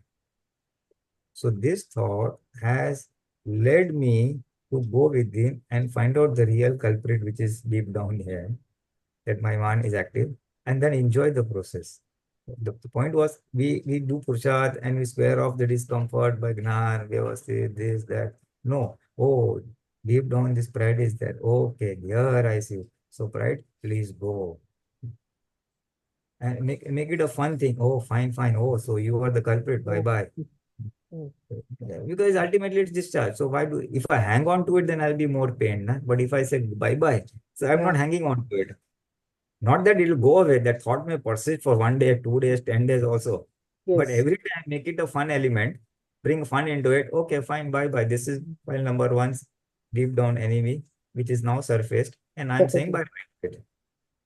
So this thought has led me to go within and find out the real culprit, which is deep down here, that my man is active, and then enjoy the process. The point was, we do Purusharth and we square off the discomfort by Gnan, Vyavasthit, this, that. No. Oh, deep down this pride is there. Okay, here I see. So pride, please go. And make it a fun thing. Oh, fine. Oh, so you are the culprit. Bye-bye. Because ultimately it's discharge. So if I hang on to it, then I'll be more pained. Nah? But if I say bye-bye, so I'm not hanging on to it. Not that it will go away. That thought may persist for 1 day, 2 days, 10 days also. Yes. But every time make it a fun element, bring fun into it. Okay, fine, bye-bye. This is file number 1's deep down enemy, which is now surfaced. And I'm saying bye-bye.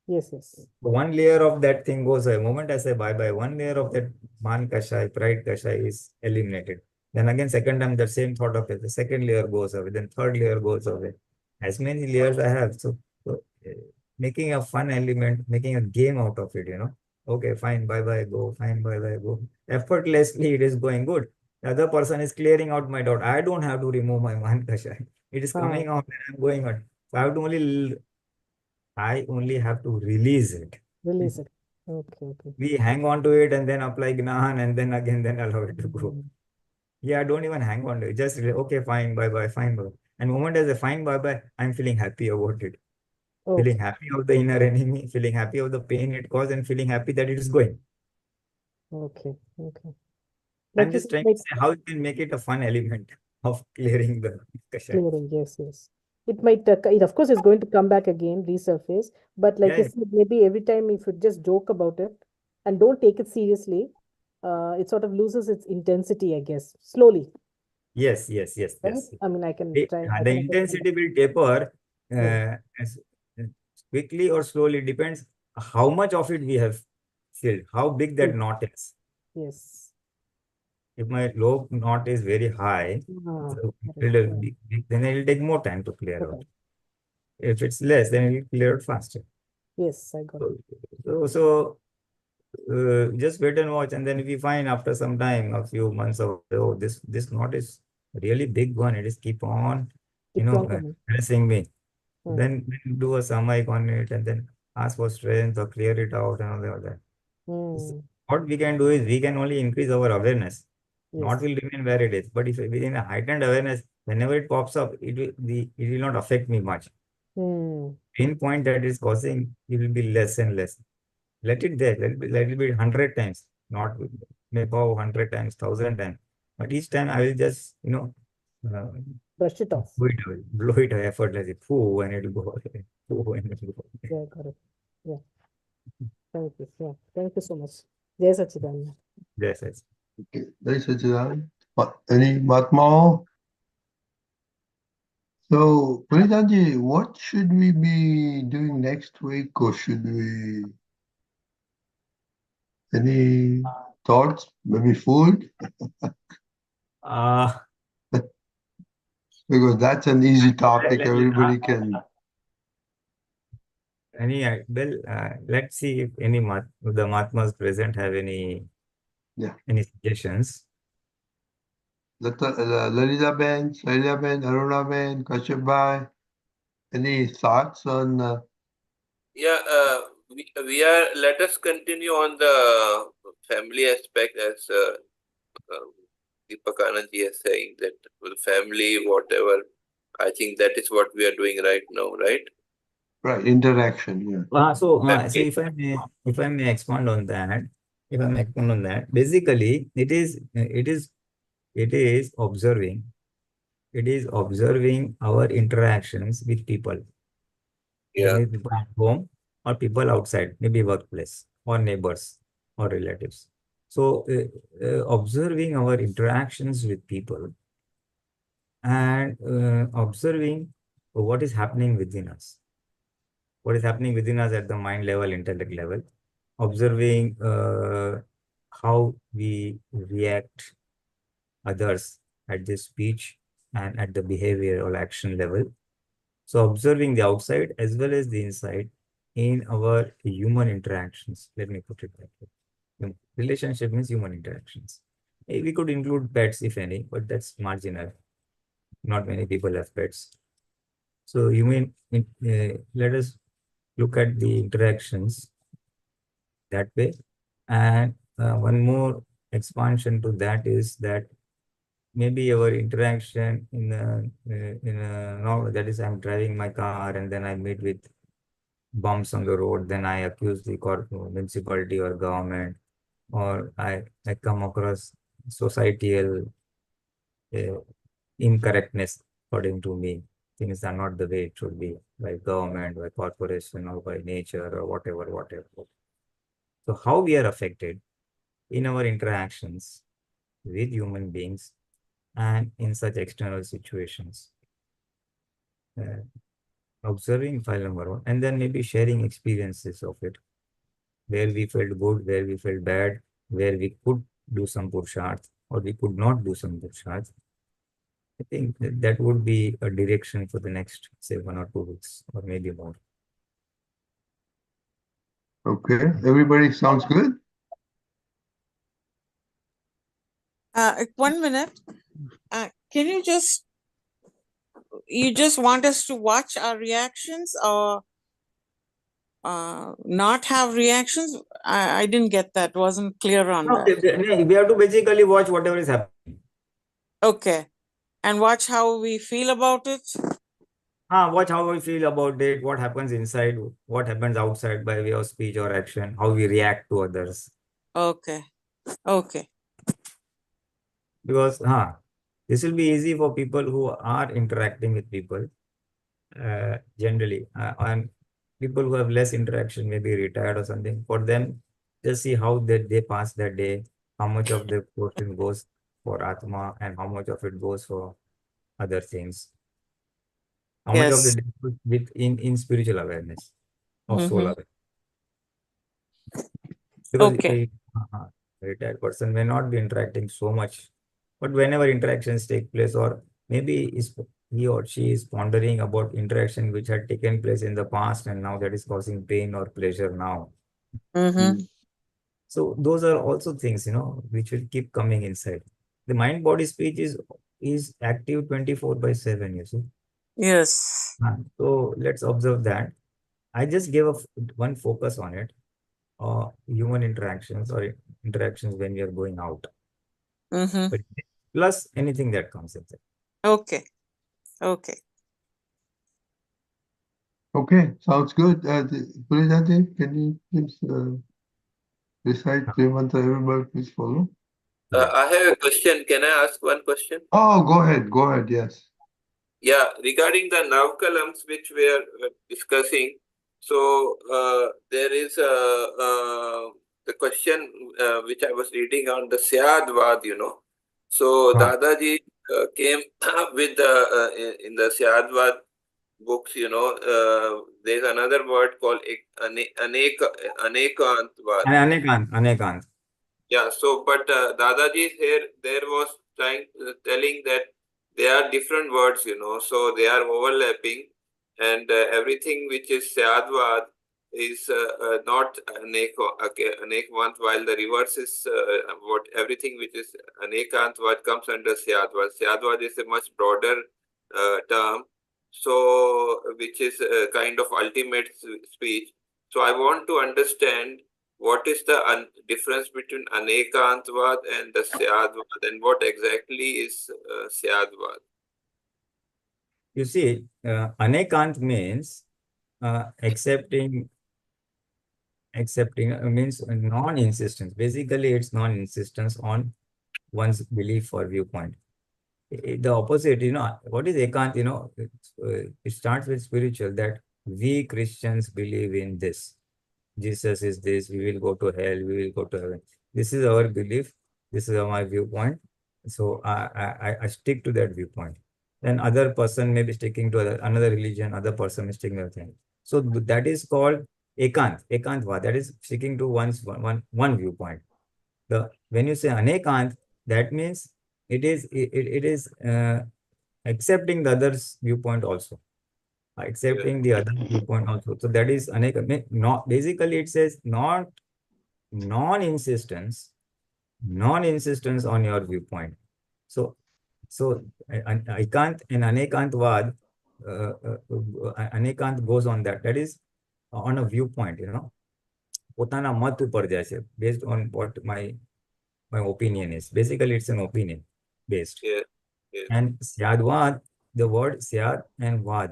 Yes. One layer of that thing goes away. The moment I say bye-bye, one layer of that man kashai, pride kashai is eliminated. Then again, second time, the same thought of it. The second layer goes away. Then third layer goes away. As many layers I have. So making a fun element, making a game out of it, Okay, fine, bye-bye, go. Fine, bye-bye, go. Effortlessly, it is going good. The other person is clearing out my doubt. I don't have to remove my man kashai. It is coming out and I'm going out. So I only have to release it. Release it. Okay. We hang on to it and then apply Gnan and then again, then allow it to go. Yeah, don't even hang on to it. Just, okay, fine, bye-bye, fine, bye. And the moment I say fine, bye-bye, I'm feeling happy about it. Okay. Feeling happy of the inner enemy, feeling happy of the pain it caused, and feeling happy that it is going. Okay. I'm just trying to say how you can make it a fun element of clearing the kasha. Clearing, yes. It might, it of course is going to come back again, resurface. But like you said, maybe every time if you just joke about it and don't take it seriously, it sort of loses its intensity, I guess, slowly. Yes. Right? I mean, I can try. The intensity will taper as quickly or slowly, depends how much of it we have filled, how big that knot is. Yes. If my low knot is very high, so then it will take more time to clear out. If it's less, then it will clear out faster. Yes, I got it. So just wait and watch, and then if you find after some time, a few months of, oh, this knot is really big one, it is keep on, pressing me. Then do a samai on it and then ask for strength or clear it out and all that. So what we can do is we can only increase our awareness. Not will remain where it is. But if within a heightened awareness, whenever it pops up, it will not affect me much. Pain point that is causing, it will be less and less. Let it there. Let it be 100 times, not maybe 100 times, 1,000 times. But each time I will just, brush it off. Blow it away effortlessly. Pooh, and it will go away. Pooh, and it will go away. Yeah, got it. Yeah. Thank you. Yeah. Thank you so much. Jai Sachidananda. Jai Sachidananda. Okay, Jai Sachidananda. Any Mahatma? So, Pulinanandji, what should we be doing next week, or should we? Any thoughts? Maybe food? Because that's an easy topic. Everybody can. Let's see if the Mahatmas present have any suggestions. Lalita Ben, Saila Ben, Aruna Ben, Kashyap Bhai, any thoughts on? Let us continue on the family aspect, as Deepakanandji is saying, that with family, whatever. I think that is what we are doing right now, right? Right, interaction, yeah. So Family. if I may expand on that, basically it is observing our interactions with people. Yeah. Maybe people at home or people outside, maybe workplace or neighbors or relatives. So observing our interactions with people and observing what is happening within us. What is happening within us at the mind level, intellect level, observing how we react others at the speech and at the behavior or action level. So observing the outside as well as the inside in our human interactions. Let me put it that way. Relationship means human interactions. We could include pets if any, but that's marginal. Not many people have pets. So let us look at the interactions that way. And one more expansion to that is that maybe our interaction no, that is, I'm driving my car and then I meet with bumps on the road, then I accuse the municipality or government, or I come across societal incorrectness according to me. Things are not the way it should be by government, by corporation, or by nature, or whatever. So how we are affected in our interactions with human beings and in such external situations. Observing file number 1, and then maybe sharing experiences of it, where we felt good, where we felt bad, where we could do some purusharth or we could not do some purusharth. I think that would be a direction for the next, say, 1 or 2 weeks, or maybe more. Okay, everybody sounds good? 1 minute. Can you just want us to watch our reactions or not have reactions? I didn't get that. Wasn't clear on that. We have to basically watch whatever is happening. Okay. And watch how we feel about it? Watch how we feel about it, what happens inside, what happens outside by way of speech or action, how we react to others. Okay. Okay. Because this will be easy for people who are interacting with people generally, and people who have less interaction, maybe retired or something. For them, just see how they pass their day, how much of the portion goes for Atma and how much of it goes for other things. How much of the Yes. day goes in spiritual awareness of soul awareness. Because Okay. a retired person may not be interacting so much, but whenever interactions take place, or maybe he or she is pondering about interaction which had taken place in the past and now that is causing pain or pleasure now. So those are also things, which will keep coming inside. The mind body speech is active 24/7, you see. Yes. So let's observe that. I just gave one focus on it. Human interactions or interactions when we are going out. But plus anything that comes in there. Okay. Okay. Okay, sounds good. Pulinanandji, can you please recite the mantra? Everybody please follow. I have a question. Can I ask one question? Oh, go ahead, yes. Yeah, regarding the Navkalams which we are discussing, so there is the question which I was reading on the Syadwad, So Dadaji came with in the Syadwad books, there's another word called anekantvad. Anekant. Yeah, so but Dadaji here, there was telling that they are different words, so they are overlapping, and everything which is Syadwad is not anekant, while the reverse is everything which is anekantvad comes under Syadwad. Syadwad is a much broader term, so which is a kind of ultimate speech. So I want to understand what is the difference between anekantvad and the Syadwad, and what exactly is Syadwad? You see, anekant means accepting means non-insistence. Basically, it's non-insistence on one's belief or viewpoint. The opposite, what is ekant? It starts with spiritual, that we Christians believe in this. Jesus is this, we will go to hell, we will go to heaven. This is our belief, this is my viewpoint. So I stick to that viewpoint. Then other person may be sticking to another religion, other person is sticking to other thing. So that is called ekantva, that is sticking to one viewpoint. When you say anekant, that means it is accepting the other's viewpoint also, accepting the other viewpoint also. So that is not basically it says not non-insistence on your viewpoint. So Ikant and Anekantvad, Anekant goes on that. That is on a viewpoint, પોતાના મત ઉપર જાય છે, based on what my opinion is. Basically, it's an opinion based. Yeah. Yeah. And Syadwad, the word Syad and Vad,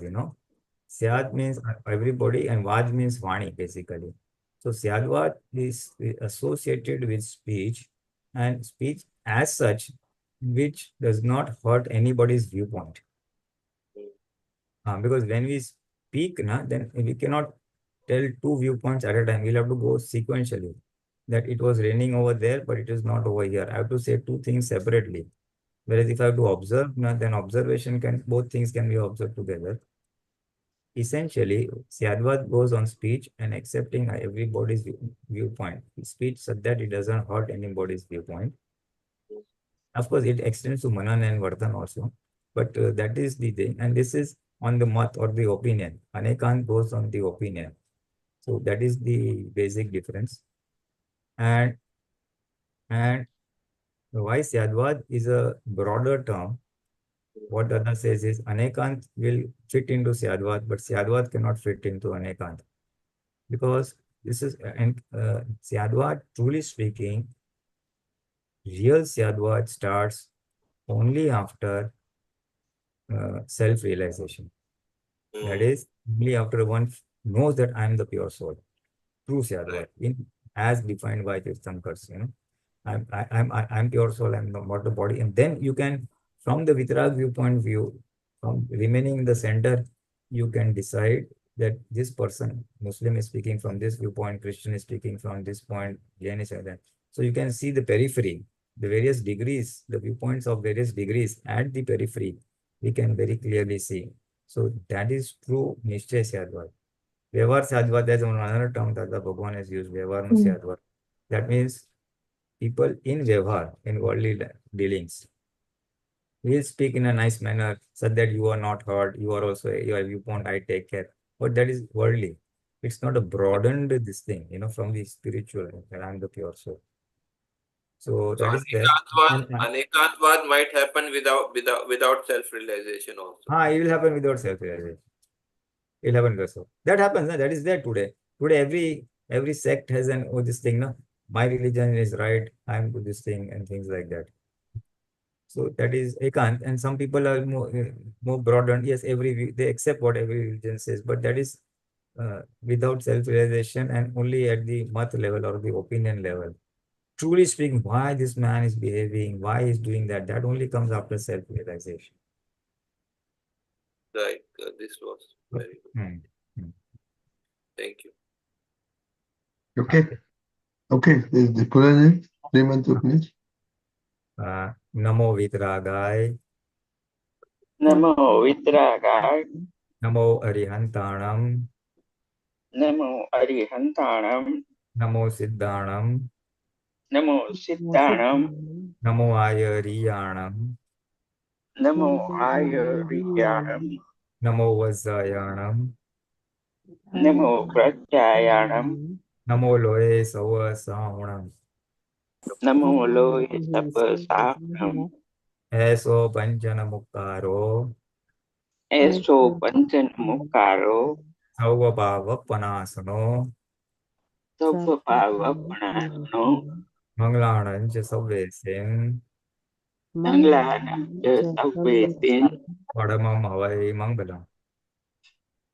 Syad means everybody and Vad means Vani, basically. So Syadwad is associated with speech, and speech as such, which does not hurt anybody's viewpoint. Because when we speak, then we cannot tell two viewpoints at a time. We'll have to go sequentially. That it was raining over there, but it is not over here. I have to say two things separately. Whereas if I have to observe, then both things can be observed together. Essentially, Syadwad goes on speech and accepting everybody's viewpoint. Speech so that it doesn't hurt anybody's viewpoint. Of course, it extends to Manan and Vardhan also. But that is the thing. And this is on the mat or the opinion. Anekant goes on the opinion. So that is the basic difference. And why Syadwad is a broader term. What Dada says is Anekant will fit into Syadwad, but Syadwad cannot fit into Anekant. Because this is, Syadwad, truly speaking, real Syadwad starts only after self-realization. That is, only after one knows that I am the pure soul. True Syadwad, as defined by Tirthankars, I'm pure soul, I'm not the body. And then you can, from the Vitrag viewpoint from remaining in the center, you can decide that this person, Muslim is speaking from this viewpoint, Christian is speaking from this point, Jain is like that. So you can see the periphery, the various degrees, the viewpoints of various degrees at the periphery, we can very clearly see. So that is true Nishchay Syadwad. Vyavhar Syadwad, that's another term that the Bhagwan has used, Vyavhar Syadwad. That means people in Vyavhar, in worldly dealings, will speak in a nice manner so that you are not hurt, you are also, your viewpoint, I take care. But that is worldly. It's not a broadened this thing, from the spiritual, that I'm the pure soul. So that is there. Anekantvad might happen without self-realization also. It will happen without self-realization. It will happen also. That happens. That is there today. Today, every sect has this thing. My religion is right. I'm to this thing and things like that. So that is ekant, and some people are more broadened. Yes, they accept what every religion says, but that is without self-realization and only at the mat level or the opinion level. Truly speaking, why this man is behaving, why he's doing that, that only comes after self-realization. Right. This was very good. Thank you. Okay. Okay. The Puranji, Srimantu, please. Namo Vitragay. Namo Vitragay. Namo Arihantanam. Namo Arihantanam. Namo Siddhanam. Namo Siddhanam. Namo Ayariyanam. Namo Ayariyanam. Namo Vajjayanam. Namo Vachan. Namo Loe Savasavanam. Namo Loe Satsang. Eso Panchana Mukkaro. Eso Vachan Mukaro. Sauvabhava Panasano. સર્વભાવપણાનો મંગલાણં ચ સવ્યેસિં મંગલાનાં ચ સવ્યેતિન પરમં હવૈ મંગલમ.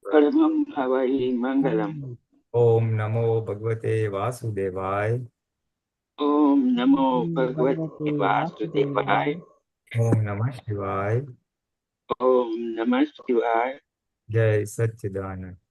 પરમં હવૈ મંગલમ. ઓમ નમો ભગવતે વાસુદેવાય. ઓમ નમો ભગવતે વાસુદેવાય. ઓમ નમઃ શિવાય. ઓમ નમઃ શિવાય. જય સચ્ચિદાનંદ.